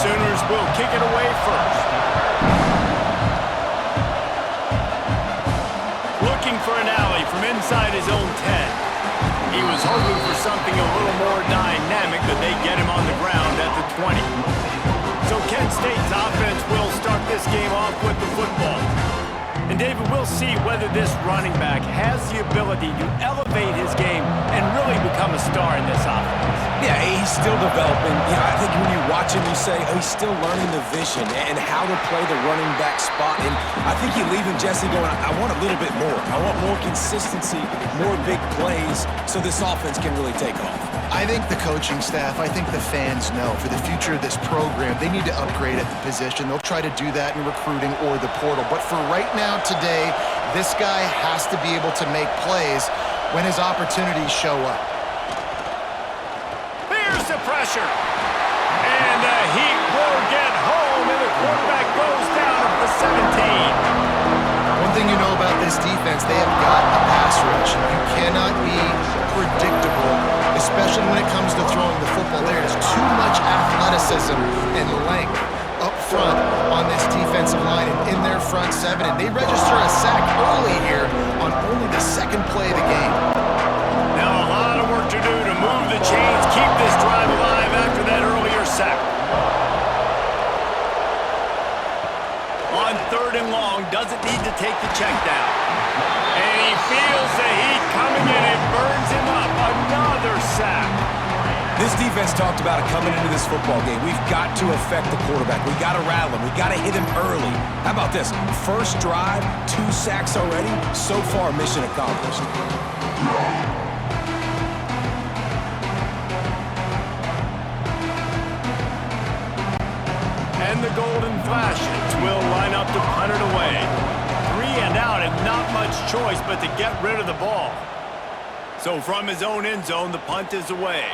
Sooners will kick it away first. Looking for an alley from inside his own 10. He was hoping for something a little more dynamic, but they get him on the ground at the 20. So Kent State's offense will start this game off with the football. And David, we'll see whether this running back has the ability to elevate his game and really become a star in this offense. Yeah, he's still developing. I think when you watch him, you say, oh, he's still learning the vision and how to play the running back spot. And I think you're leaving Jesse going, I want a little bit more. I want more consistency, more big plays, so this offense can really take off. I think the coaching staff, I think the fans know for the future of this program, they need to upgrade at the position. They'll try to do that in recruiting or the portal. But for right now, today, this guy has to be able to make plays when his opportunities show up. Here's the pressure. And the Heat will get home, and the quarterback goes down at the 17. One thing you know about this defense, they have got a pass rush. You cannot be predictable, especially when it comes to throwing the football. There is too much athleticism and length up front on this defensive line and in their front seven. And they register a sack early here on only the second play of the game. Now a lot of work to do to move the chains, keep this drive alive after that earlier sack. On 3rd and long, doesn't need to take the check down. And he feels the heat coming in and burns him up. Another sack. This defense talked about it coming into this football game. We've got to affect the quarterback. We got to rattle him. We got to hit him early. How about this? First drive, 2 sacks already. So far, mission accomplished. And the Golden Flashes will line up to punt it away. 3 and out and not much choice but to get rid of the ball. So from his own end zone, the punt is away.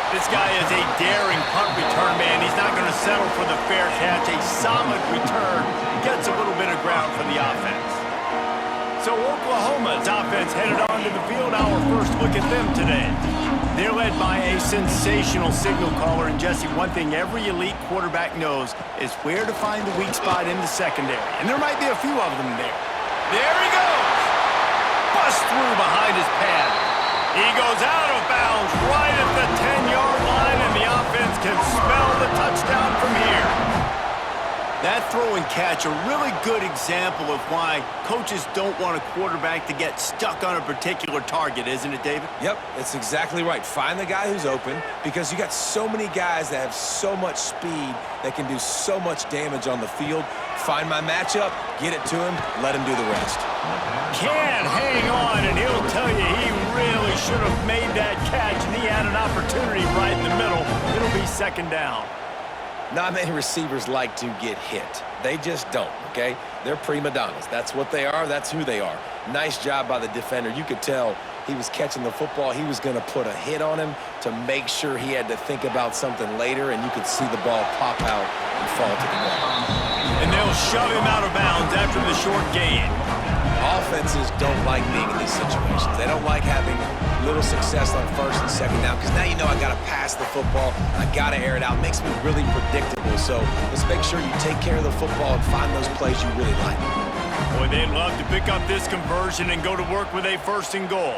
This guy is a daring punt return man. He's not going to settle for the fair catch. A solid return gets a little bit of ground for the offense. So Oklahoma's offense headed onto the field. Our first look at them today. They're led by a sensational signal caller. And Jesse, one thing every elite quarterback knows is where to find the weak spot in the secondary. And there might be a few of them there. There he goes. Bust through behind his pad. He goes out of bounds right at the 10-yard line, and the offense can smell the touchdown from here. That throw and catch, a really good example of why coaches don't want a quarterback to get stuck on a particular target, isn't it, David? Yep, that's exactly right. Find the guy who's open, because you got so many guys that have so much speed that can do so much damage on the field. Find my matchup, get it to him, let him do the rest. Can hang on, and he'll tell you he really should have made that catch, and he had an opportunity right in the middle. It'll be 2nd down. Not many receivers like to get hit. They just don't, okay? They're prima donnas. That's what they are. That's who they are. Nice job by the defender. You could tell he was catching the football. He was going to put a hit on him to make sure he had to think about something later, and you could see the ball pop out and fall to the ground. And they'll shove him out of bounds after the short gain. Offenses don't like being in these situations. They don't like having little success on 1st and 2nd down, because now you know I got to pass the football. I got to air it out. It makes me really predictable. So let's make sure you take care of the football and find those plays you really like. Boy, they'd love to pick up this conversion and go to work with a 1st and goal.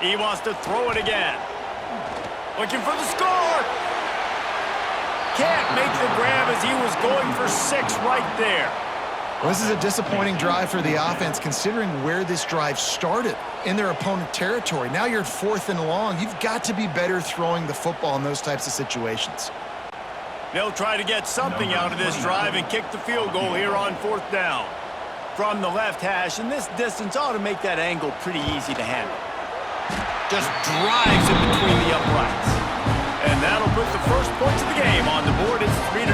He wants to throw it again. Looking for the score. Can't make the grab as he was going for 6 right there. Well, this is a disappointing drive for the offense, considering where this drive started in their opponent territory. Now you're at 4th and long. You've got to be better throwing the football in those types of situations. They'll try to get something out of this drive and kick the field goal here on 4th down. From the left hash, and this distance ought to make that angle pretty easy to handle. Just drives it between the uprights. And that'll put the first points of the game on the board. It's 3-0.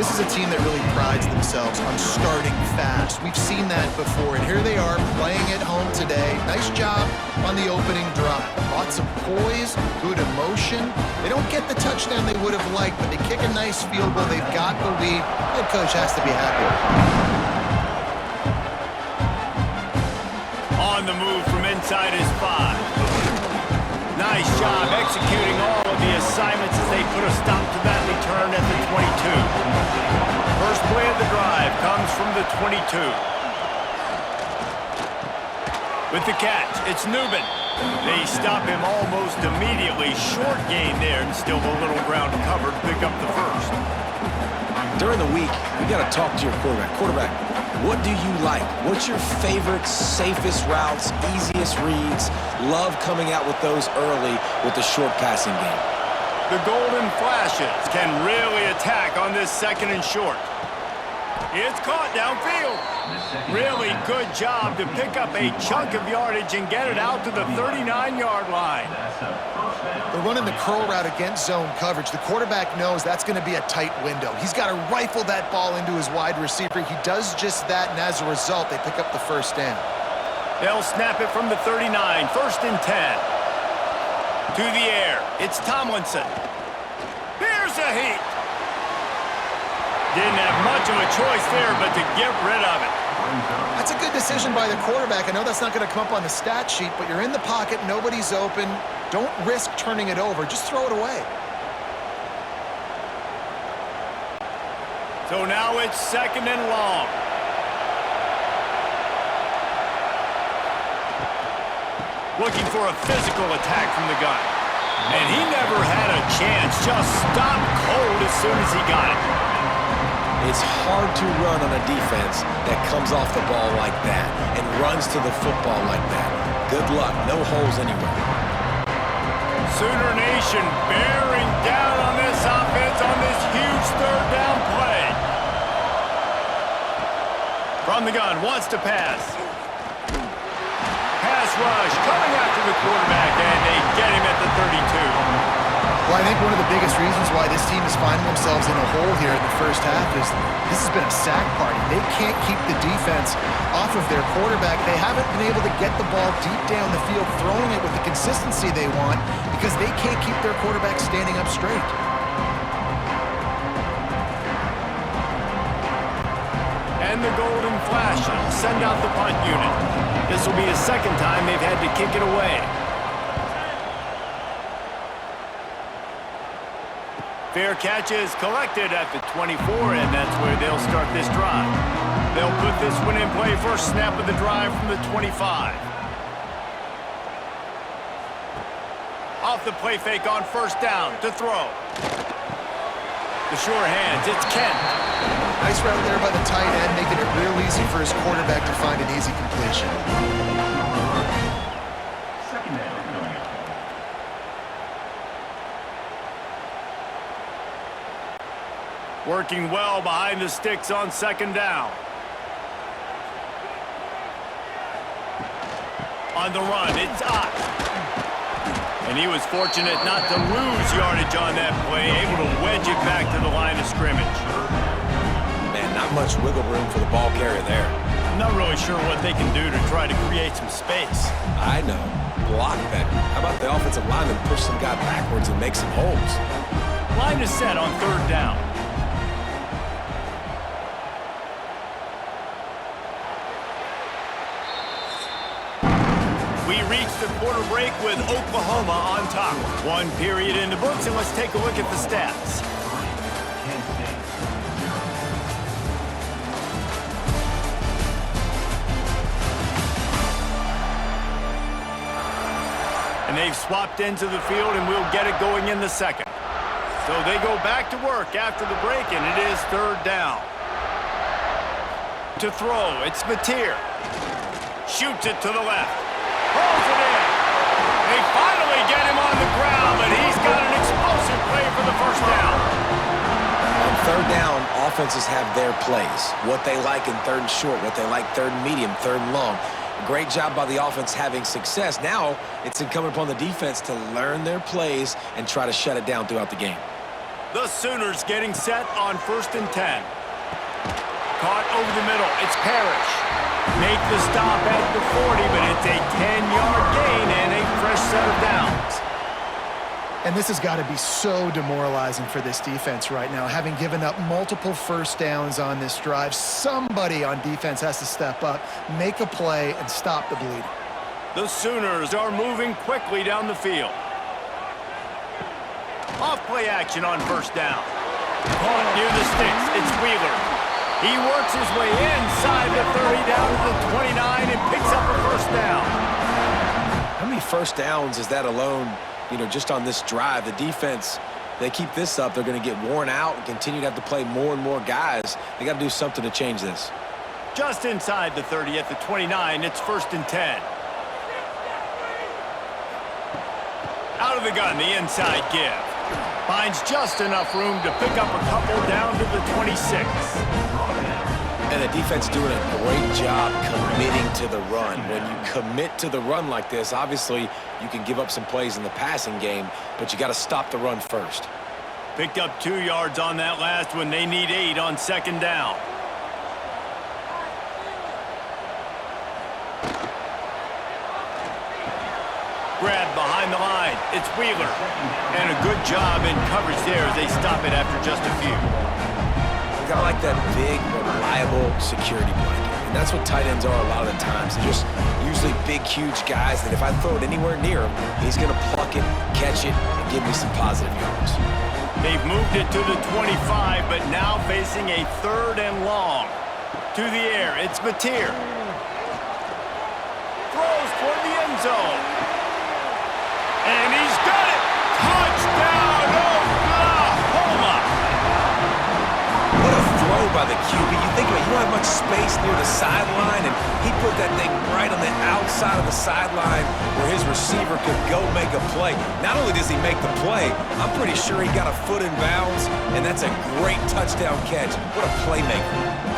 This is a team that really prides themselves on starting fast. We've seen that before, and here they are playing at home today. Nice job on the opening drive. Lots of poise, good emotion. They don't get the touchdown they would have liked, but they kick a nice field goal. They've got the lead. Head coach has to be happy with it. On the move from inside his 5. Nice job executing all of the assignments as they put a stop to that return at the 22. First play of the drive comes from the 22. With the catch, it's Newman. They stop him almost immediately. Short gain there, and still a little ground covered to pick up the first. During the week, you got to talk to your quarterback. Quarterback, what do you like? What's your favorite, safest routes, easiest reads? Love coming out with those early with the short passing game. The Golden Flashes can really attack on this second and short. It's caught downfield. Really good job to pick up a chunk of yardage and get it out to the 39-yard line. They're running the curl route against zone coverage. The quarterback knows that's going to be a tight window. He's got to rifle that ball into his wide receiver. He does just that, and as a result, they pick up the first down. They'll snap it from the 39, first and 10. To the air, it's Tomlinson. Here's a heat. Didn't have much of a choice there, but to get rid of it. That's a good decision by the quarterback. I know that's not going to come up on the stat sheet, but you're in the pocket, nobody's open. Don't risk turning it over. Just throw it away. So now it's second and long. Looking for a physical attack from the gun. And he never had a chance. Just stopped cold as soon as he got it. It's hard to run on a defense that comes off the ball like that and runs to the football like that. Good luck. No holes anywhere. Sooner Nation bearing down on this offense on this huge third down play. From the gun, wants to pass. Pass rush coming after the quarterback, and they get him at the 32. Well, I think one of the biggest reasons why this team is finding themselves in a hole here in the first half is this has been a sack party. They can't keep the defense off of their quarterback. They haven't been able to get the ball deep down the field, throwing it with the consistency they want because they can't keep their quarterback standing up straight. And the Golden Flashes send out the punt unit. This will be the second time they've had to kick it away. Fair catch is collected at the 24, and that's where they'll start this drive. They'll put this one in play first snap of the drive from the 25. Off the play fake on first down to throw. The sure hands, it's Kent. Nice route there by the tight end, making it real easy for his quarterback to find an easy completion. Working well behind the sticks on second down. On the run, it's Ott. And he was fortunate not to lose yardage on that play, able to wedge it back to the line of scrimmage. Man, not much wiggle room for the ball carrier there. I'm not really sure what they can do to try to create some space. I know. Block better. How about the offensive lineman push some guy backwards and make some holes? Line is set on third down. We reach the quarter break with Oklahoma on top. One period in the books, and let's take a look at the stats. And they've swapped into the field, and we'll get it going in the second. So they go back to work after the break, and it is third down. To throw, it's Mateer. Shoots it to the left. Pulls it in. They finally get him on the ground, but he's got an explosive play for the first down. On third down, offenses have their plays. What they like in third and short, what they like third and medium, third and long. Great job by the offense having success. Now it's incumbent upon the defense to learn their plays and try to shut it down throughout the game. The Sooners getting set on first and 10. Caught over the middle. It's Parrish. Make the stop at the 40, but it's a 10-yard gain and a fresh set of downs. And this has got to be so demoralizing for this defense right now. Having given up multiple first downs on this drive, somebody on defense has to step up, make a play, and stop the bleeding. The Sooners are moving quickly down the field. Off play action on first down. Caught near the sticks. It's Wheeler. He works his way inside the 30 down to the 29 and picks up a first down. How many first downs is that alone, just on this drive? The defense, they keep this up, they're going to get worn out and continue to have to play more and more guys. They got to do something to change this. Just inside the 30 at the 29, it's 1st and 10. Out of the gun, the inside give. Finds just enough room to pick up a couple down to the 26. And the defense doing a great job committing to the run. When you commit to the run like this, obviously you can give up some plays in the passing game, but you got to stop the run first. Picked up 2 yards on that last one. They need 8 on 2nd down. Grab behind the line. It's Wheeler. And a good job in coverage there as they stop it after just a few. You gotta like that big, reliable security blanket. And that's what tight ends are a lot of the times. They're just usually big, huge guys that if I throw it anywhere near him, he's gonna pluck it, catch it, and give me some positive yards. They've moved it to the 25, but now facing a 3rd and long. To the air, it's Mateer. Throws toward the end zone. And he's got it! Touchdown, Oklahoma! What a throw by the QB. You think about it, you don't have much space near the sideline, and he put that thing right on the outside of the sideline where his receiver could go make a play. Not only does he make the play, I'm pretty sure he got a foot in bounds, and that's a great touchdown catch. What a playmaker.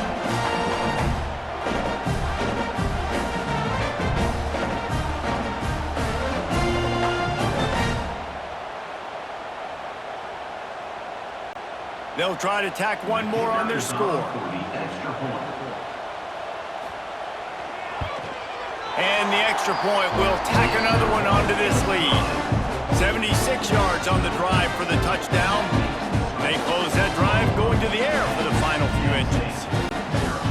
They'll try to tack one more on their score. And the extra point will tack another one onto this lead. 76 yards on the drive for the touchdown. They close that drive going to the air for the final few inches.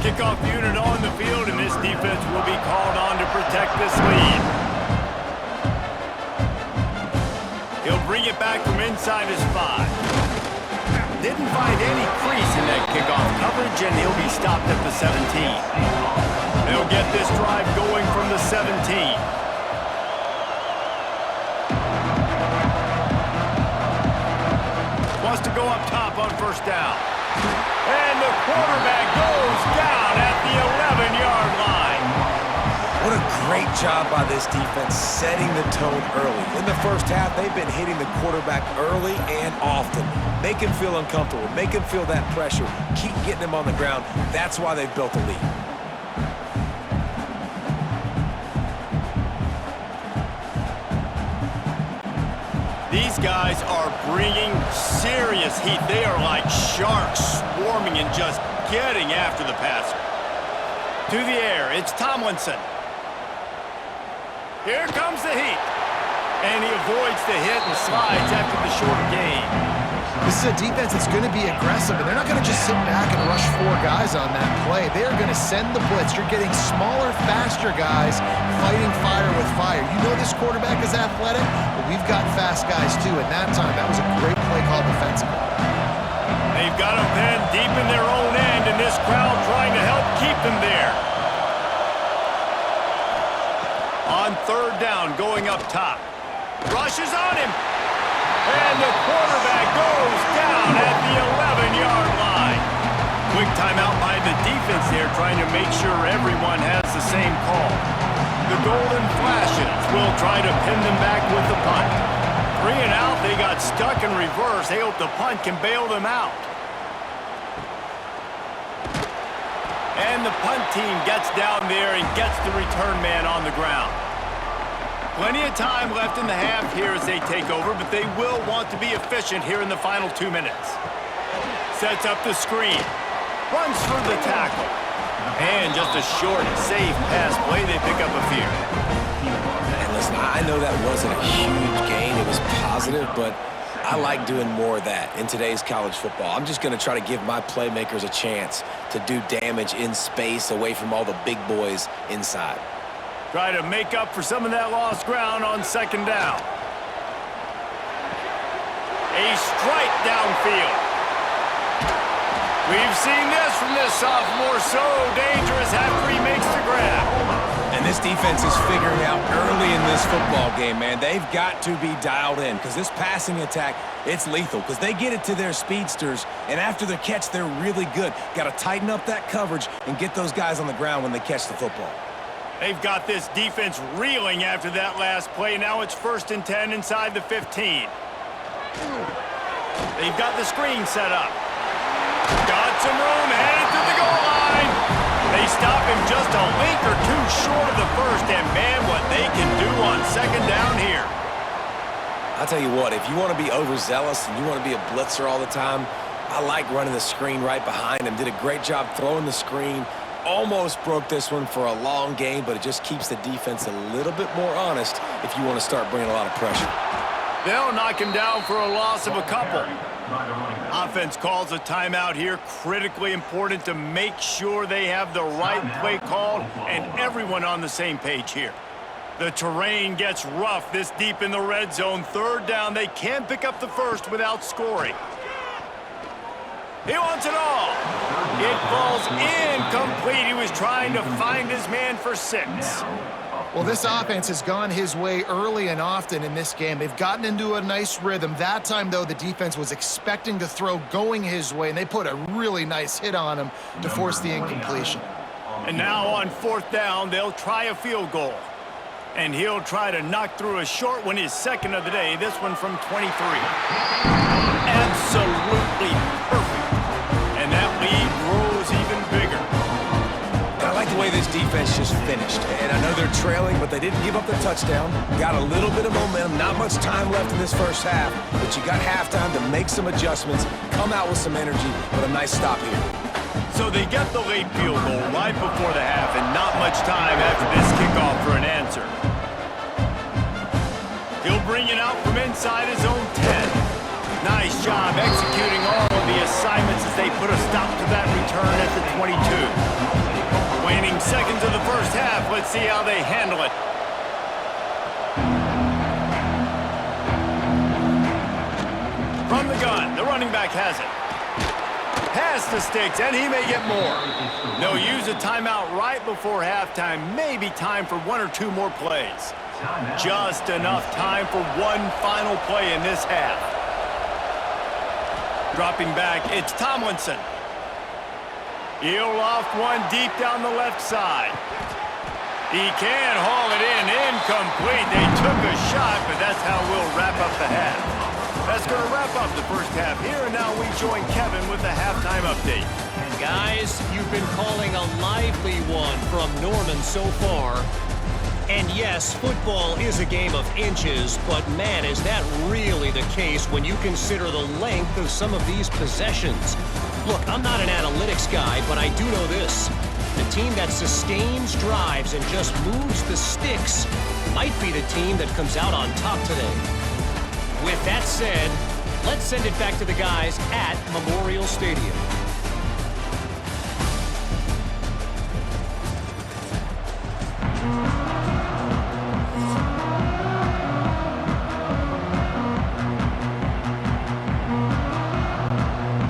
Kickoff unit on the field, and this defense will be called on to protect this lead. He'll bring it back from inside his 5. Didn't find any crease in that kickoff coverage, and he'll be stopped at the 17. They'll get this drive going from the 17. Wants to go up top on first down. And the quarterback goes down at the 11-yard line. What a great job by this defense setting the tone early. In the first half, they've been hitting the quarterback early and often. Make him feel uncomfortable. Make him feel that pressure. Keep getting him on the ground. That's why they've built a lead. These guys are bringing serious heat. They are like sharks swarming and just getting after the passer. To the air, it's Tomlinson. Here comes the heat. And he avoids the hit and slides after the short gain. This is a defense that's going to be aggressive, and they're not going to just sit back and rush 4 guys on that play. They are going to send the blitz. You're getting smaller, faster guys fighting fire with fire. You know this quarterback is athletic, but we've got fast guys too. And that time, that was a great play call defensively. They've got them pinned deep in their own end, and this crowd trying to help keep them there. On 3rd down, going up top. Rushes on him. And the quarterback goes down at the 11-yard line. Quick timeout by the defense there, trying to make sure everyone has the same call. The Golden Flashes will try to pin them back with the punt. 3 and out, they got stuck in reverse. They hope the punt can bail them out. And the punt team gets down there and gets the return man on the ground. Plenty of time left in the half here as they take over, but they will want to be efficient here in the final 2 minutes. Sets up the screen. Runs for the tackle. And just a short, safe pass play. They pick up a few. And listen, I know that wasn't a huge gain. It was positive, but I like doing more of that in today's college football. I'm just going to try to give my playmakers a chance to do damage in space away from all the big boys inside. Try to make up for some of that lost ground on 2nd down. A strike downfield. We've seen this from this sophomore. So dangerous after he makes the grab. And this defense is figuring out early in this football game, man. They've got to be dialed in because this passing attack, it's lethal because they get it to their speedsters, and after the catch, they're really good. Got to tighten up that coverage and get those guys on the ground when they catch the football. They've got this defense reeling after that last play. Now it's 1st and 10 inside the 15. They've got the screen set up. Got some room, headed to the goal line. They stop him just a link or two short of the first, and man, what they can do on 2nd down here. I'll tell you what, if you want to be overzealous and you want to be a blitzer all the time, I like running the screen right behind him. Did a great job throwing the screen. Almost broke this one for a long game, but it just keeps the defense a little bit more honest if you want to start bringing a lot of pressure. They'll knock him down for a loss of a couple. Offense calls a timeout here. Critically important to make sure they have the right play called and everyone on the same page here. The terrain gets rough this deep in the red zone. 3rd down. They can't pick up the first without scoring. He wants it all. It falls incomplete. He was trying to find his man for 6. Well, this offense has gone his way early and often in this game. They've gotten into a nice rhythm. That time, though, the defense was expecting to throw going his way, and they put a really nice hit on him to force the incompletion. And now on 4th down, they'll try a field goal. And he'll try to knock through a short one, his 2nd of the day, this one from 23. Absolutely perfect. And that lead grows even bigger. I like the way this defense just finished. And I know they're trailing, but they didn't give up the touchdown. Got a little bit of momentum. Not much time left in this first half, but you got halftime to make some adjustments, come out with some energy, but a nice stop here. So they get the late field goal right before the half, and not much time after this kickoff for an answer. He'll bring it out from inside his own 10. Nice job executing all of the assignments as they put a stop to that return at the 22. Waning seconds of the first half. Let's see how they handle it. From the gun, the running back has it. Pass the sticks, and he may get more. They'll use a timeout right before halftime. Maybe time for 1 or 2 more plays. Just enough time for one final play in this half. Dropping back, it's Tomlinson. He'll loft one deep down the left side. He can haul it in, incomplete. They took a shot, but that's how we'll wrap up the half. That's going to wrap up the first half here, and now we join Kevin with the halftime update. Guys, you've been calling a lively one from Norman so far. And yes, football is a game of inches, but man, is that really the case when you consider the length of some of these possessions. Look, I'm not an analytics guy, but I do know this. The team that sustains drives and just moves the sticks might be the team that comes out on top today. With that said, let's send it back to the guys at Memorial Stadium.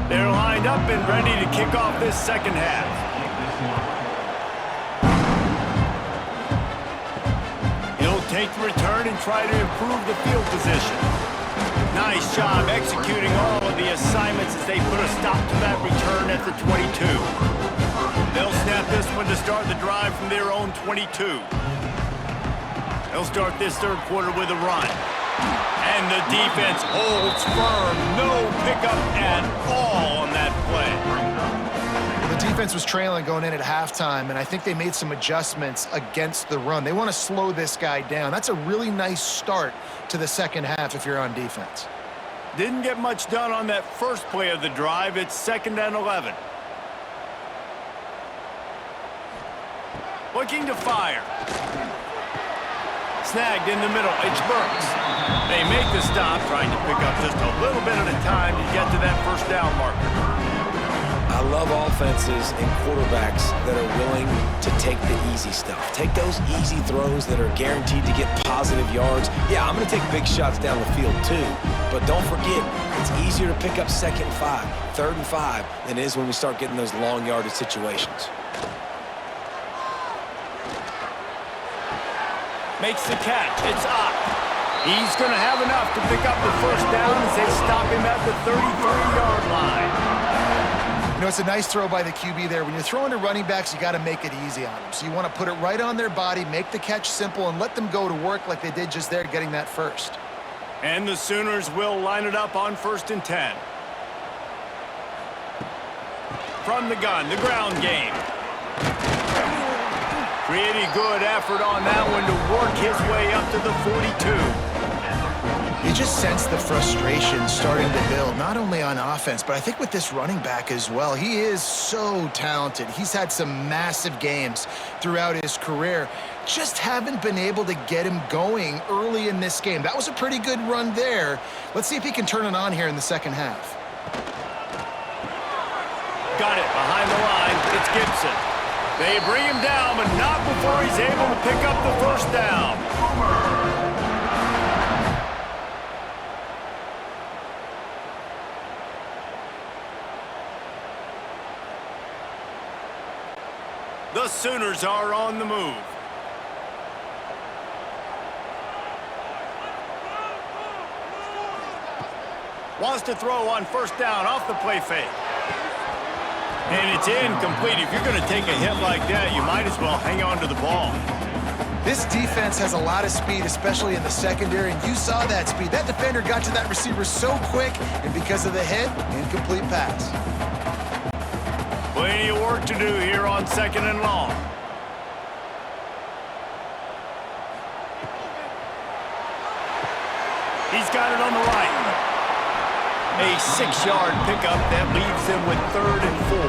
They're lined up and ready to kick off this second half. He'll take the return and try to improve the field position. Nice job executing all of the assignments as they put a stop to that return at the 22. They'll snap this one to start the drive from their own 22. They'll start this third quarter with a run. And the defense holds firm. No pickup at all on that play. The defense was trailing going in at halftime, and I think they made some adjustments against the run. They want to slow this guy down. That's a really nice start to the second half if you're on defense. Didn't get much done on that first play of the drive. It's 2nd and 11. Looking to fire. Snagged in the middle. It's Burks. They make the stop, trying to pick up just a little bit at a time to get to that first down marker. I love offenses and quarterbacks that are willing to take the easy stuff. Take those easy throws that are guaranteed to get positive yards. Yeah, I'm going to take big shots down the field too, But don't forget, it's easier to pick up 2nd and 5, 3rd and 5 than it is when we start getting those long yardage situations. Makes the catch. It's up. He's going to have enough to pick up the first down as they stop him at the 33-yard line. You know, it's a nice throw by the QB there. When you're throwing to running backs, you got to make it easy on them. So you want to put it right on their body, make the catch simple, and let them go to work like they did just there, getting that first. And the Sooners will line it up on 1st and 10. From the gun, the ground game. Pretty good effort on that one to work his way up to the 42. You just sense the frustration starting to build, not only on offense, but I think with this running back as well. He is so talented. He's had some massive games throughout his career. Just haven't been able to get him going early in this game. That was a pretty good run there. Let's see if he can turn it on here in the second half. Got it behind the line. It's Gibson. They bring him down, but not before he's able to pick up the first down. The Sooners are on the move. Wants to throw on 1st down off the play fake. And it's incomplete. If you're going to take a hit like that, you might as well hang on to the ball. This defense has a lot of speed, especially in the secondary, and you saw that speed. That defender got to that receiver so quick, and because of the hit, incomplete pass. Plenty of work to do here on 2nd and long. He's got it on the right. A 6-yard pickup that leaves him with 3rd and 4.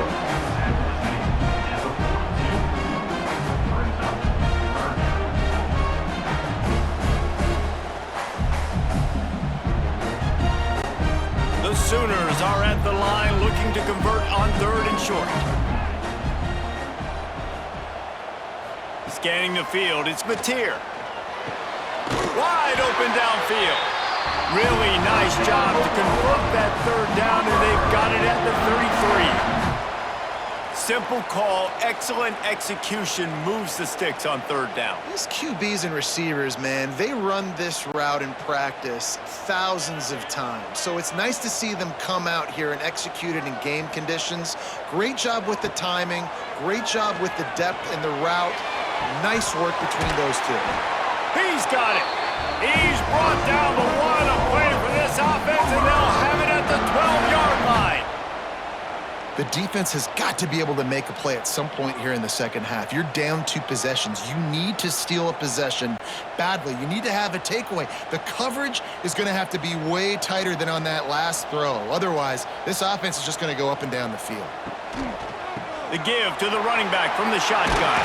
The Sooners are at the line looking to convert on 3rd and short. Scanning the field, it's Mateer. Wide open downfield. Really nice job to convert that 3rd down, and they've got it at the 33. Simple call, excellent execution, moves the sticks on 3rd down. These QBs and receivers, man, they run this route in practice thousands of times. So it's nice to see them come out here and execute it in game conditions. Great job with the timing, great job with the depth and the route. Nice work between those two. He's got it. He's brought down the one. A play for this offense, and they'll have it at the 12-yard line. The defense has got to be able to make a play at some point here in the second half. You're down 2 possessions. You need to steal a possession badly. You need to have a takeaway. The coverage is going to have to be way tighter than on that last throw. Otherwise, this offense is just going to go up and down the field. The give to the running back from the shotgun.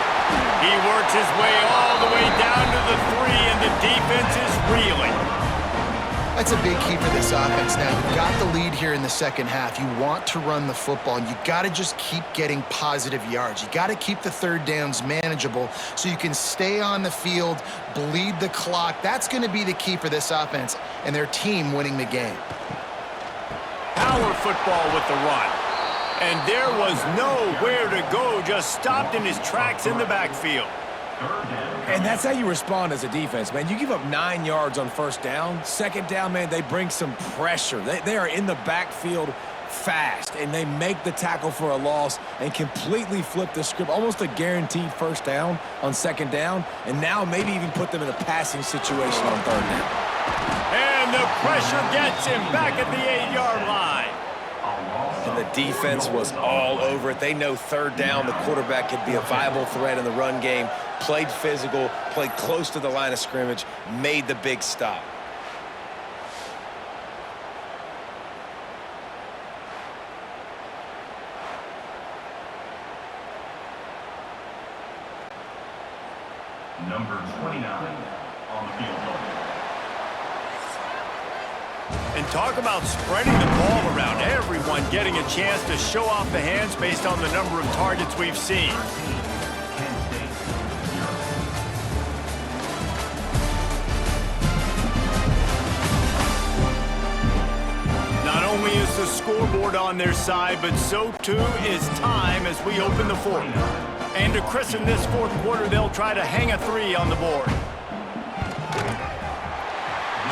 He works his way all the way down to the 3, and the defense is reeling. That's a big key for this offense now. You've got the lead here in the second half. You want to run the football, and you got to just keep getting positive yards. You got to keep the 3rd downs manageable so you can stay on the field, bleed the clock. That's going to be the key for this offense and their team winning the game. Power football with the run. And there was nowhere to go, just stopped in his tracks in the backfield. And that's how you respond as a defense, man. You give up 9 yards on 1st down. 2nd down, man, they bring some pressure. They are in the backfield fast, and they make the tackle for a loss and completely flip the script. Almost a guaranteed 1st down on 2nd down, and now maybe even put them in a passing situation on 3rd down. And the pressure gets him back at the 8-yard line. And the defense was all over it. They know 3rd down, the quarterback could be a viable threat in the run game. Played physical, played close to the line of scrimmage, made the big stop. Number 29 on the field. And talk about spreading the ball around. Everyone getting a chance to show off the hands based on the number of targets we've seen. the scoreboard on their side, but so too is time as we open the fourth. And to christen this fourth quarter, they'll try to hang a three on the board.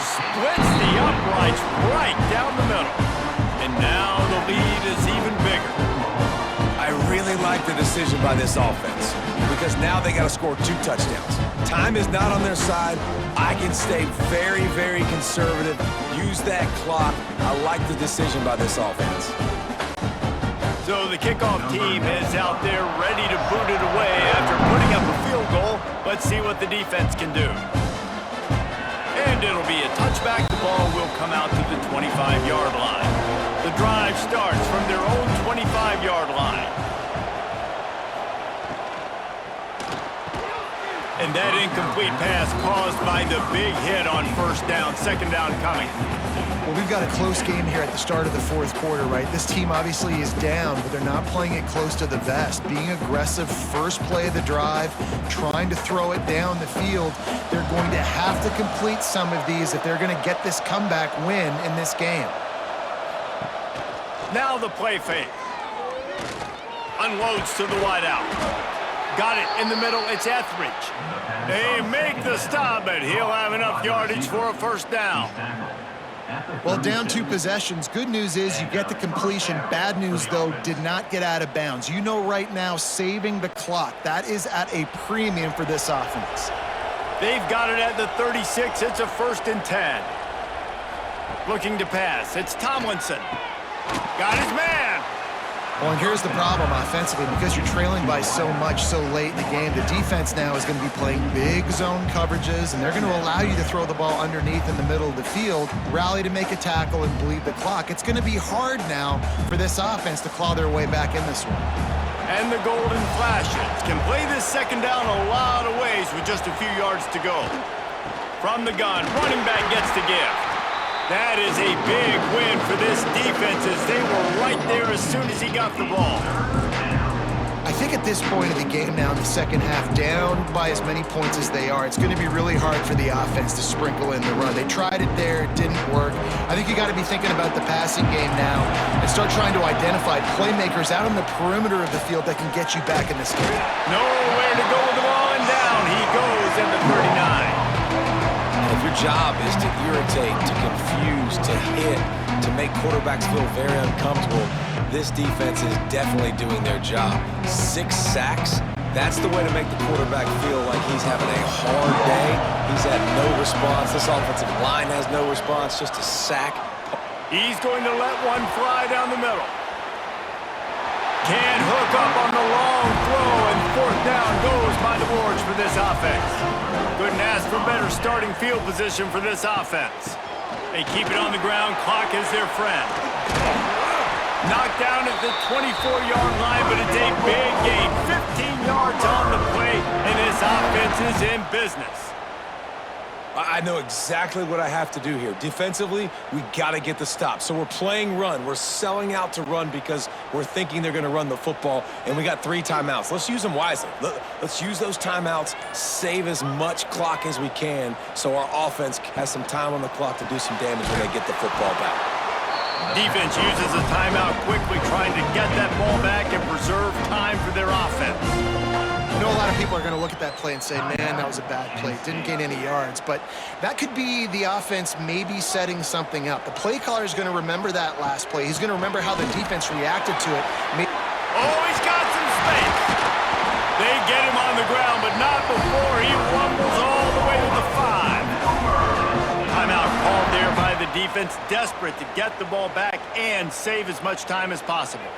Splits the uprights right down the middle. And now the lead is even bigger. I really like the decision by this offense because now they got to score 2 touchdowns. Time is not on their side. I can stay very, very conservative. Use that clock. I like the decision by this offense. So the kickoff team is out there ready to boot it away after putting up a field goal. Let's see what the defense can do. And it'll be a touchback. The ball will come out to the 25-yard line. The drive starts from their own 25-yard line. And that incomplete pass caused by the big hit on first down, second down coming. Well, we've got a close game here at the start of the fourth quarter, right? This team obviously is down, but they're not playing it close to the vest. Being aggressive, first play of the drive, trying to throw it down the field. They're going to have to complete some of these if they're going to get this comeback win in this game. Now the play fake. Unloads to the wideout. Got it in the middle. It's Etheridge. They make the stop, but he'll have enough yardage for a first down. Well, down 2 possessions. Good news is you get the completion. Bad news, though, did not get out of bounds. You know right now, saving the clock, that is at a premium for this offense. They've got it at the 36. It's a 1st and 10. Looking to pass. It's Tomlinson. Got his man. Well, and here's the problem offensively. Because you're trailing by so much so late in the game, the defense now is going to be playing big zone coverages, and they're going to allow you to throw the ball underneath in the middle of the field, rally to make a tackle, and bleed the clock. It's going to be hard now for this offense to claw their way back in this one. And the Golden Flashes can play this second down a lot of ways with just a few yards to go. From the gun, running back gets the gift. That is a big win for this defense as they were right there as soon as he got the ball. I think at this point of the game now in the second half, down by as many points as they are, it's going to be really hard for the offense to sprinkle in the run. They tried it there, it didn't work. I think you got to be thinking about the passing game now and start trying to identify playmakers out on the perimeter of the field that can get you back in this game. Nowhere to go with the ball, and down he goes at the 39. If your job is to irritate, to confuse, to hit, to make quarterbacks feel very uncomfortable, this defense is definitely doing their job. 6 sacks, that's the way to make the quarterback feel like he's having a hard day. He's had no response. This offensive line has no response, just a sack. He's going to let one fly down the middle. Can't hook up on the long throw, and 4th down goes by the boards for this offense. Couldn't ask for better starting field position for this offense. They keep it on the ground. Clock is their friend. Knocked down at the 24-yard line, but it's a big gain. 15 yards on the play, and this offense is in business. I know exactly what I have to do here. Defensively, we got to get the stop. So we're playing run. We're selling out to run because we're thinking they're going to run the football, and we got 3 timeouts. Let's use them wisely. Let's use those timeouts, save as much clock as we can so our offense has some time on the clock to do some damage when they get the football back. Defense uses a timeout quickly, trying to get that ball back and preserve time for their offense. I know a lot of people are going to look at that play and say, man, that was a bad play. Didn't gain any yards. But that could be the offense maybe setting something up. The play caller is going to remember that last play. He's going to remember how the defense reacted to it. Oh, he's got some space. They get him on the ground, but not before he rumbles all the way to the 5. Timeout called there by the defense, desperate to get the ball back and save as much time as possible.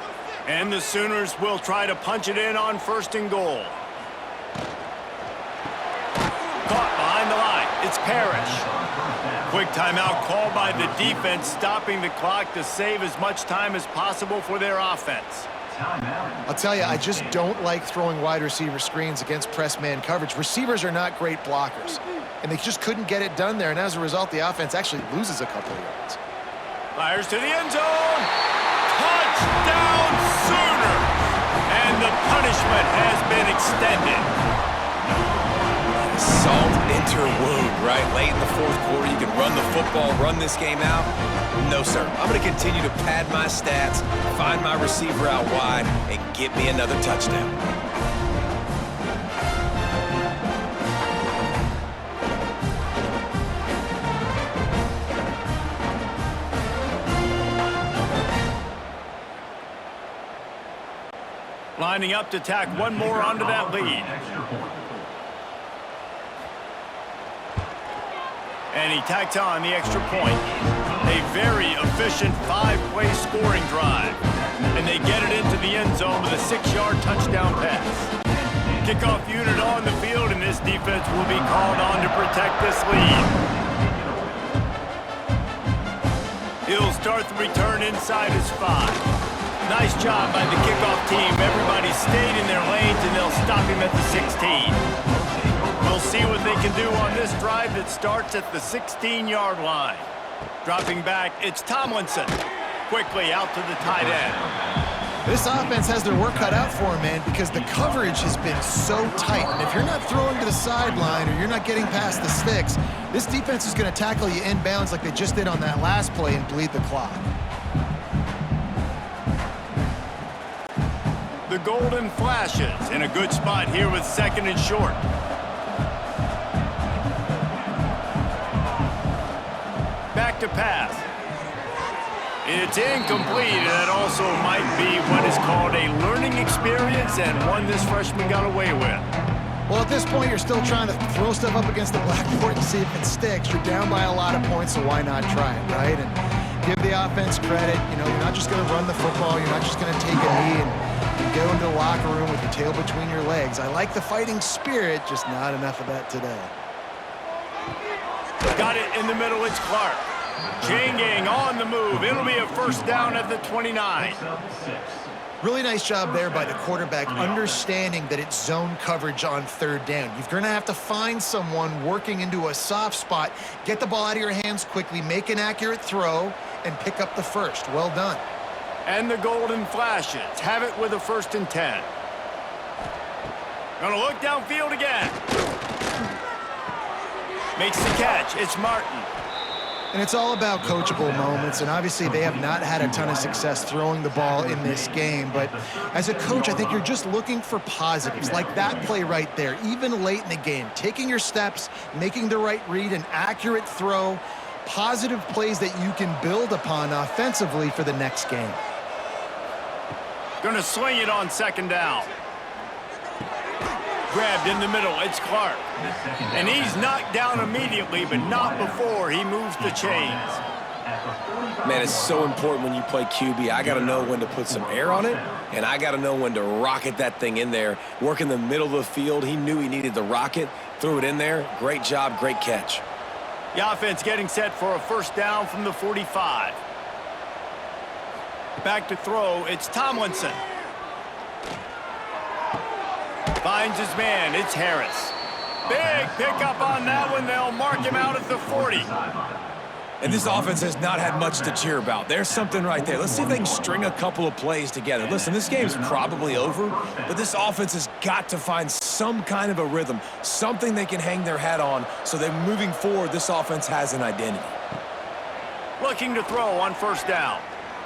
And the Sooners will try to punch it in on 1st and goal. Caught behind the line. It's Parrish. Quick timeout called by the defense, stopping the clock to save as much time as possible for their offense. I'll tell you, I just don't like throwing wide receiver screens against press man coverage. Receivers are not great blockers, and they just couldn't get it done there. And as a result, the offense actually loses a couple of yards. Fires to the end zone. Touchdown Sooners! And the punishment has been extended. Salt into wound, right? Late in the fourth quarter, you can run the football, run this game out. No, sir. I'm going to continue to pad my stats, find my receiver out wide, and get me another touchdown. Lining up to tack one more onto that lead. And he tacks on the extra point. A very efficient 5-play scoring drive. And they get it into the end zone with a 6-yard touchdown pass. Kickoff unit on the field, and this defense will be called on to protect this lead. He'll start the return inside his 5. Nice job by the kickoff team. Everybody stayed in their lanes, and they'll stop him at the 16. We'll see what they can do on this drive that starts at the 16-yard line. Dropping back, it's Tomlinson. Quickly out to the tight end. This offense has their work cut out for them, man, because the coverage has been so tight. And if you're not throwing to the sideline or you're not getting past the sticks, this defense is going to tackle you inbounds like they just did on that last play and bleed the clock. The Golden Flashes in a good spot here with 2nd and short. Back to pass. It's incomplete, and that also might be what is called a learning experience and one this freshman got away with. Well, at this point, you're still trying to throw stuff up against the blackboard and see if it sticks. You're down by a lot of points, so why not try it, right? And give the offense credit. You know, you're not just going to run the football. You're not just going to take a knee and go into the locker room with your tail between your legs. I like the fighting spirit, just not enough of that today. Got it in the middle, it's Clark. Chain gang on the move. It'll be a first down at the 29. Really nice job there by the quarterback, understanding that it's zone coverage on 3rd down. You're going to have to find someone working into a soft spot, get the ball out of your hands quickly, make an accurate throw, and pick up the first. Well done. And the Golden Flashes have it with a 1st and 10. Gonna look downfield again. Makes the catch. It's Martin. And it's all about coachable moments, and obviously they have not had a ton of success throwing the ball in this game, but as a coach, I think you're just looking for positives, like that play right there, even late in the game, taking your steps, making the right read, an accurate throw, positive plays that you can build upon offensively for the next game. Gonna swing it on 2nd down. Grabbed in the middle, it's Clark. And he's knocked down immediately, but not before he moves the chains. Man, it's so important when you play QB. I got to know when to put some air on it, and I got to know when to rocket that thing in there. Work in the middle of the field. He knew he needed the rocket, threw it in there. Great job, great catch. The offense getting set for a first down from the 45. Back to throw, it's Tomlinson. Finds his man, it's Harris. Big pickup on that one. They'll mark him out at the 40. And this offense has not had much to cheer about. There's something right there. Let's see if they can string a couple of plays together. Listen, this game's probably over, but this offense has got to find some kind of a rhythm, something they can hang their hat on so that moving forward, this offense has an identity. Looking to throw on 1st down.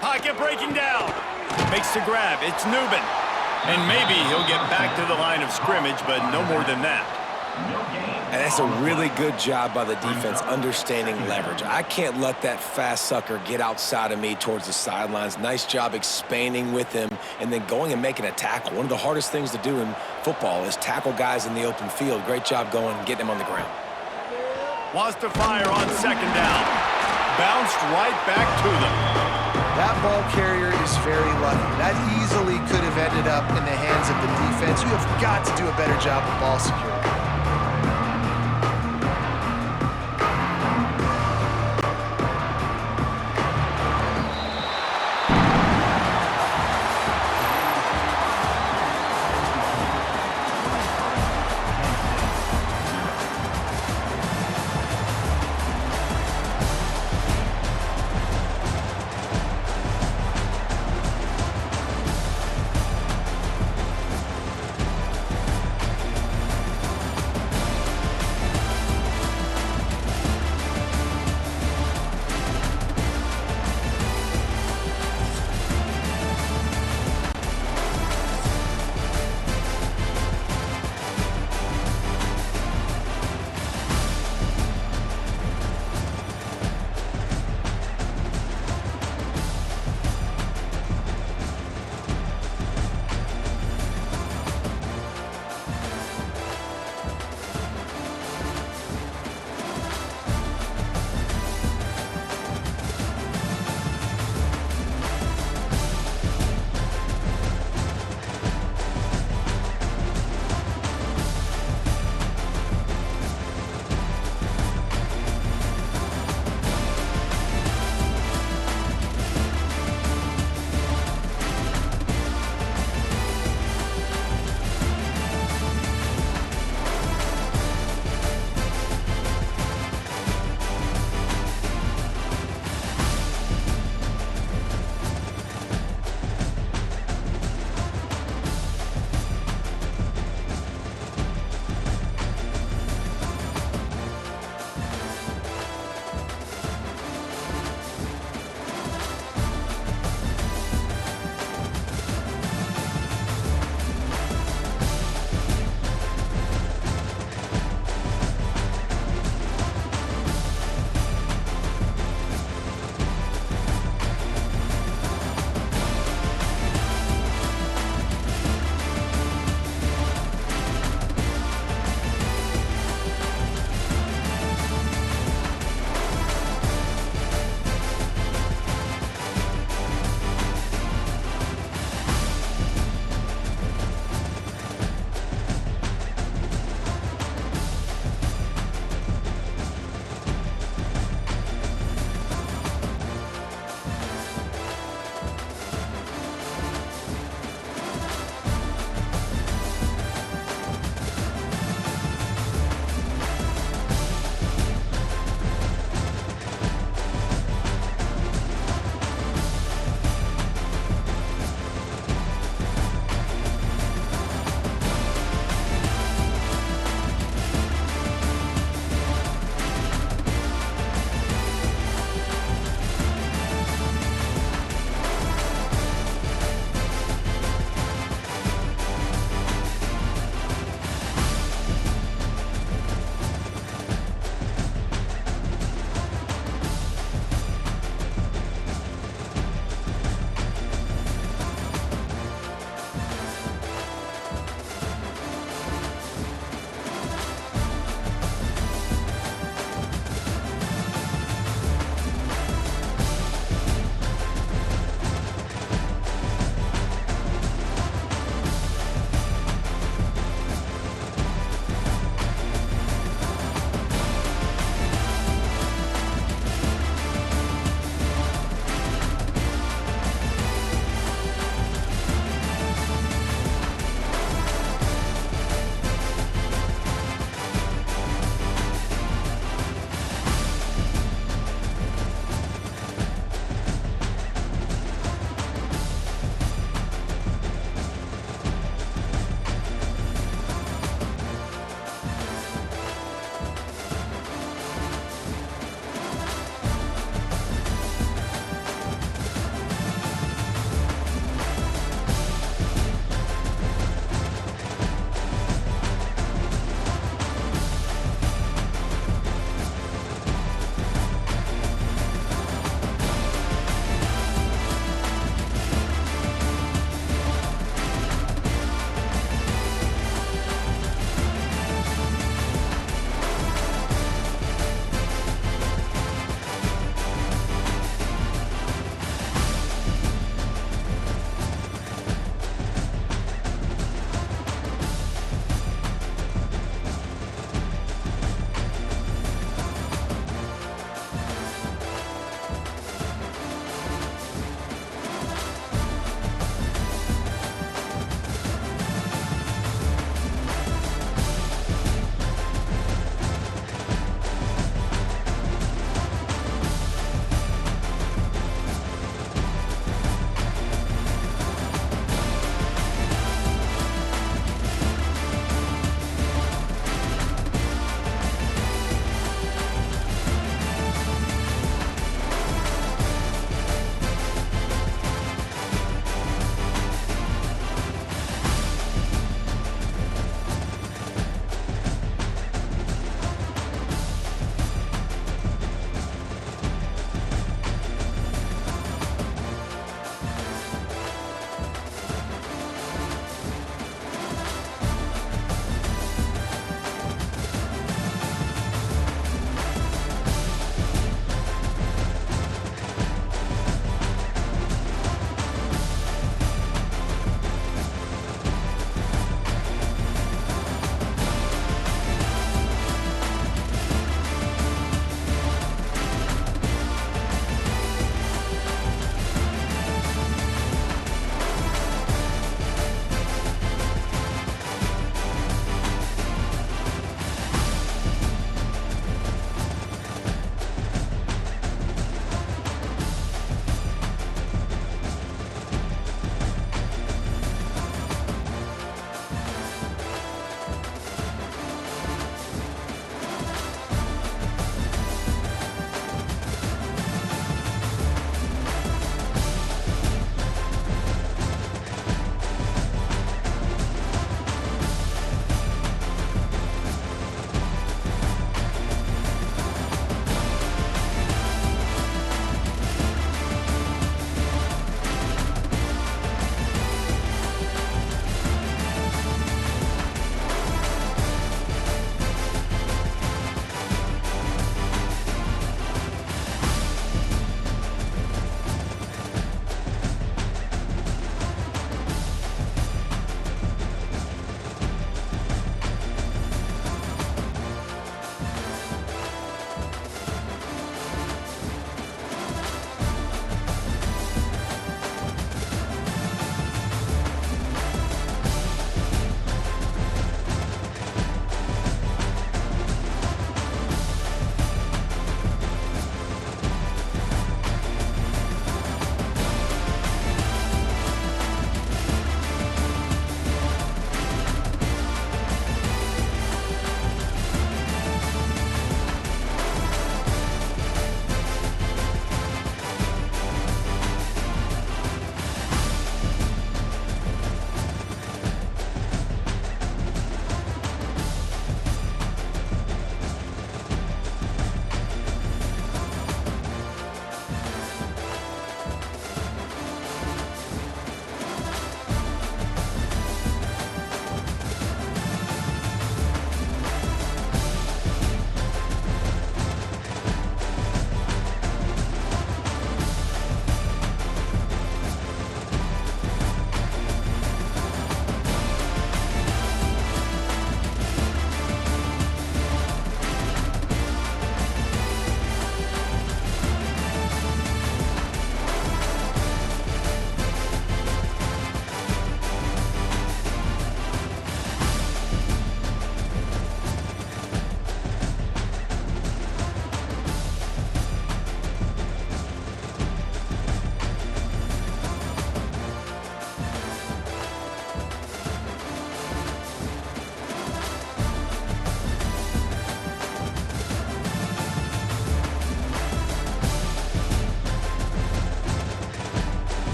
Pocket breaking down. Makes the grab. It's Newman. And maybe he'll get back to the line of scrimmage, but no more than that. And that's a really good job by the defense understanding leverage. I can't let that fast sucker get outside of me towards the sidelines. Nice job expanding with him and then going and making a tackle. One of the hardest things to do in football is tackle guys in the open field. Great job going and getting him on the ground. Wants to fire on 2nd down. Bounced right back to them. That ball carrier is very lucky. That easily could have ended up in the hands of the defense. You have got to do a better job of ball security.